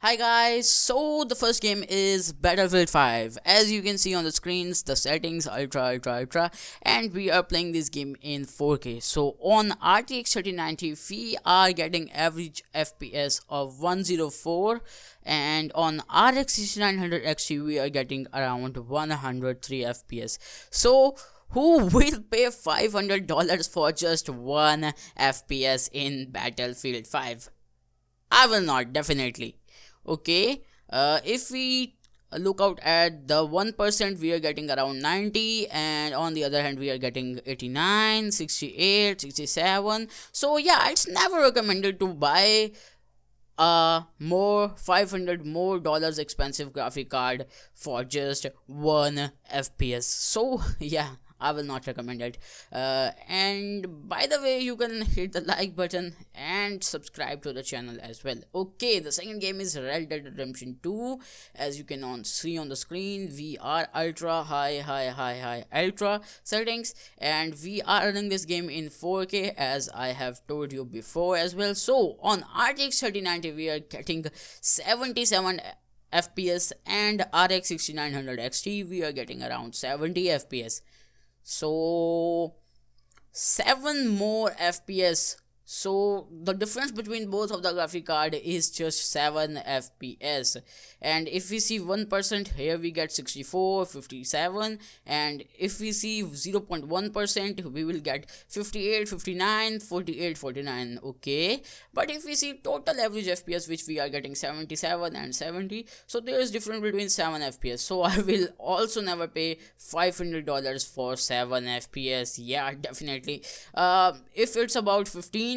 Hi guys, so the first game is Battlefield 5. As you can see on the screens, the settings ultra, and we are playing this game in 4K. So on RTX 3090 we are getting average FPS of 104, and on RX 6900 XT we are getting around 103 FPS. So who will pay $500 for just 1 FPS in Battlefield 5? I will not, definitely. Okay, if we look out at the 1%, we are getting around 90, and on the other hand we are getting 89, 68, 67. So yeah, it's never recommended to buy more 500 more dollars expensive graphic card for just 1 FPS. So yeah, I will not recommend it. And by the way, you can hit the like button and subscribe to the channel as well. Okay, the second game is Red Dead Redemption 2. As you can see on the screen, we are ultra high ultra settings, and we are running this game in 4K as I have told you before as well. So on RTX 3090 we are getting 77 FPS, and RX 6900 XT we are getting around 70 FPS. So 7 more FPS. So the difference between both of the graphic card is just 7 FPS. And if we see 1%, here we get 64, 57, and if we see 0.1%, we will get 58, 59, 48, 49. Okay, but if we see total average FPS, which we are getting 77 and 70, so there is difference between 7 FPS. So I will also never pay $500 for 7 FPS. Yeah, definitely. If it's about 15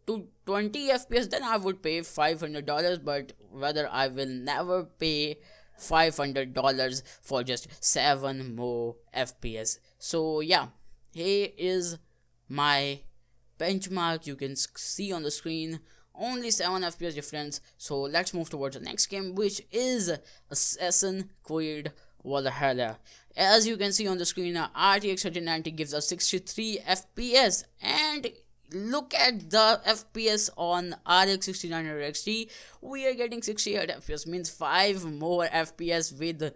to 20 FPS, then I would pay $500, but whether I will never pay $500 for just 7 more FPS. So yeah, here is my benchmark. You can see on the screen only 7 FPS difference. So let's move towards the next game, which is Assassin's Creed Valhalla. As you can see on the screen, RTX 3090 gives us 63 FPS, and look at the FPS on RX 6900 XT. We are getting 68 FPS, means 5 more FPS with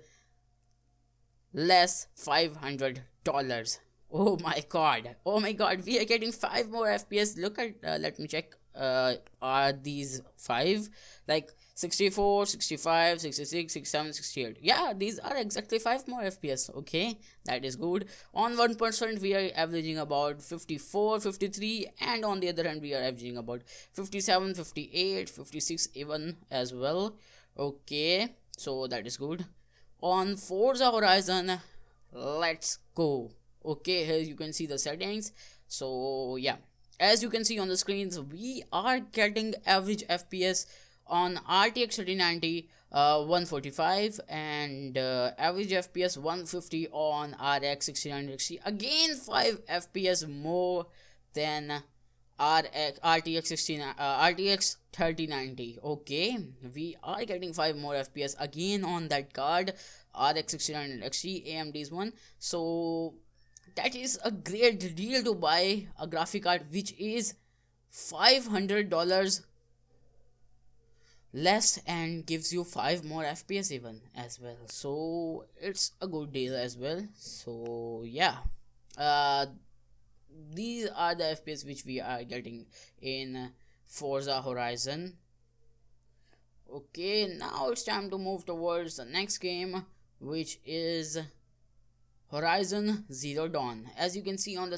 less $500. Oh my god, we are getting 5 more FPS. Look at, let me check, are these 5 like 64, 65, 66, 67, 68? Yeah, these are exactly 5 more FPS. Okay, that is good. On 1% we are averaging about 54, 53, and on the other hand we are averaging about 57, 58, 56 even as well. Okay, so that is good. On Forza Horizon, let's go. Okay, here you can see the settings. So yeah, as you can see on the screens, we are getting average FPS on RTX 3090 145, and average FPS 150 on RX 6900 XT. Again 5 FPS more than RTX 3090. Okay, we are getting 5 more FPS again on that card, RX 6900 XT, AMD's one. So that is a great deal to buy a graphic card which is $500 less and gives you 5 more FPS even as well. So it's a good deal as well. So yeah, these are the FPS which we are getting in Forza Horizon. Okay, now it's time to move towards the next game, which is Horizon Zero Dawn. As you can see on the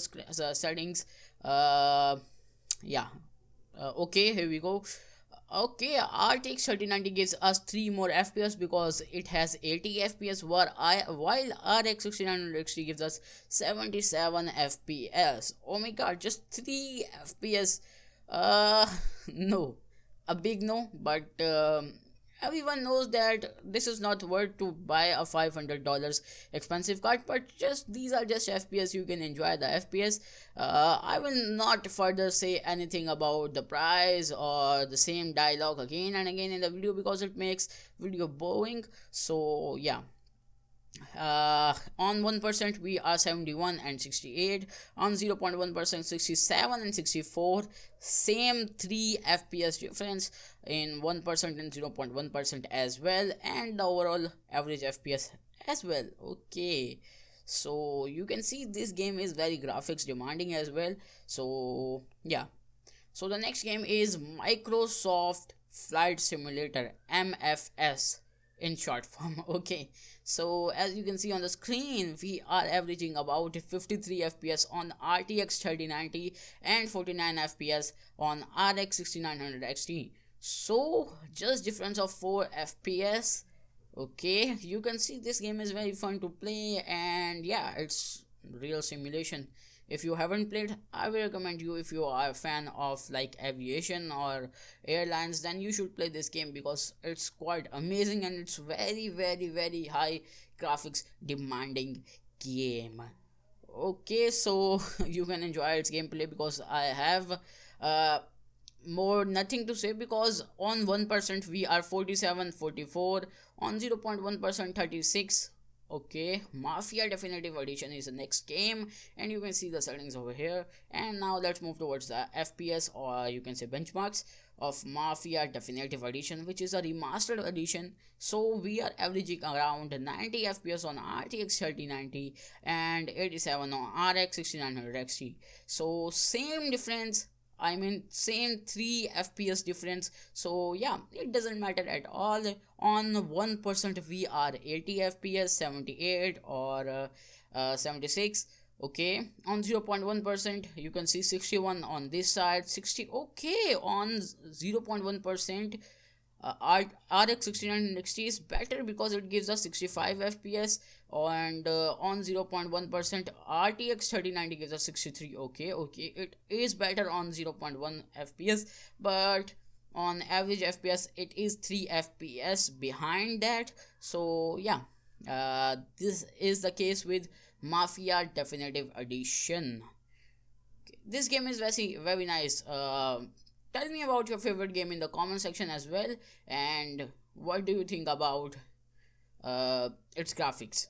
settings, yeah, okay, here we go. Okay, RTX 3090 gives us 3 more FPS because it has 80 FPS, while RX 6900 XT gives us 77 FPS. Oh my god, just 3 FPS. No, a big no, but everyone knows that this is not worth to buy a $500 expensive card, but just these are just FPS. You can enjoy the FPS. I will not further say anything about the price or the same dialogue again and again in the video because it makes video boring. So yeah, On 1% we are 71 and 68, on 0.1% 67 and 64, same 3 fps difference in 1% and 0.1% as well, and the overall average fps as well. Okay, so you can see this game is very graphics demanding as well. So yeah, so the next game is Microsoft Flight Simulator, MFS in short form. Okay, so as you can see on the screen, we are averaging about 53 fps on RTX 3090 and 49 fps on RX 6900 XT. So just difference of 4 fps. Okay, you can see this game is very fun to play, and yeah, it's real simulation. If you haven't played, I will recommend you. If you are a fan of like aviation or airlines, then you should play this game because it's quite amazing and it's very high graphics demanding game. Okay, so you can enjoy its gameplay because I have uh more nothing to say, because on 1% we are 47 44, on 0.1% 36. Okay, Mafia Definitive Edition is the next game, and you can see the settings over here. And now let's move towards the FPS, or you can say benchmarks of Mafia Definitive Edition, which is a remastered edition. So we are averaging around 90 fps on RTX 3090 and 87 on RX 6900 XT. So same difference, I mean same 3 fps difference. So yeah, it doesn't matter at all. On 1% we are 80 fps, 78 or 76. Okay, on 0.1% you can see 61 on this side, 60. Okay, on 0.1% RX 6960 is better because it gives us 65 fps, and on 0.1% RTX 3090 gives us 63. Okay, it is better on 0.1 fps, but on average fps it is 3 fps behind that. So yeah, this is the case with Mafia Definitive Edition. This game is very nice. Tell me about your favorite game in the comment section as well, and what do you think about its graphics.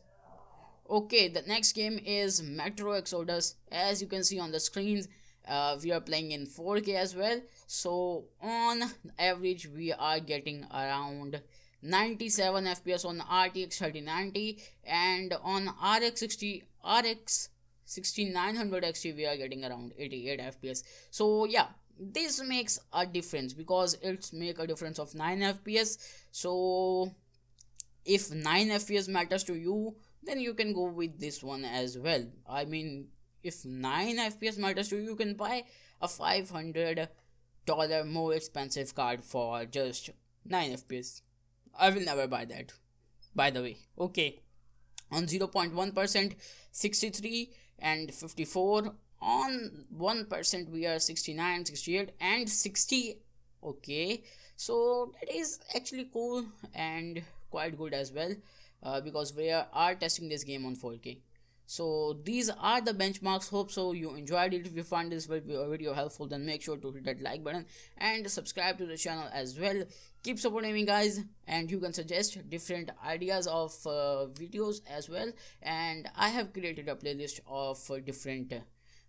Okay, the next game is Metro Exodus. As you can see on the screens, we are playing in 4K as well. So on average we are getting around 97 fps on RTX 3090, and on RX 6900 XT we are getting around 88 fps. So yeah, this makes a difference because it's make a difference of 9 fps. So if 9 fps matters to you, then you can go with this one as well. I mean, if 9 fps matters to you, you can buy a $500 more expensive card for just 9 fps. I will never buy that, by the way. Okay, on 0.1% 63 and 54, on 1% we are 69, 68 and 60. Okay, so that is actually cool and quite good as well, because we are testing this game on 4K. So these are the benchmarks. Hope so you enjoyed it. If you found this video helpful, then make sure to hit that like button and subscribe to the channel as well. Keep supporting me guys, and you can suggest different ideas of videos as well, and I have created a playlist of different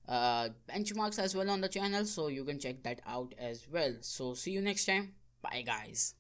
benchmarks as well on the channel, so you can check that out as well. So see you next time. Bye guys.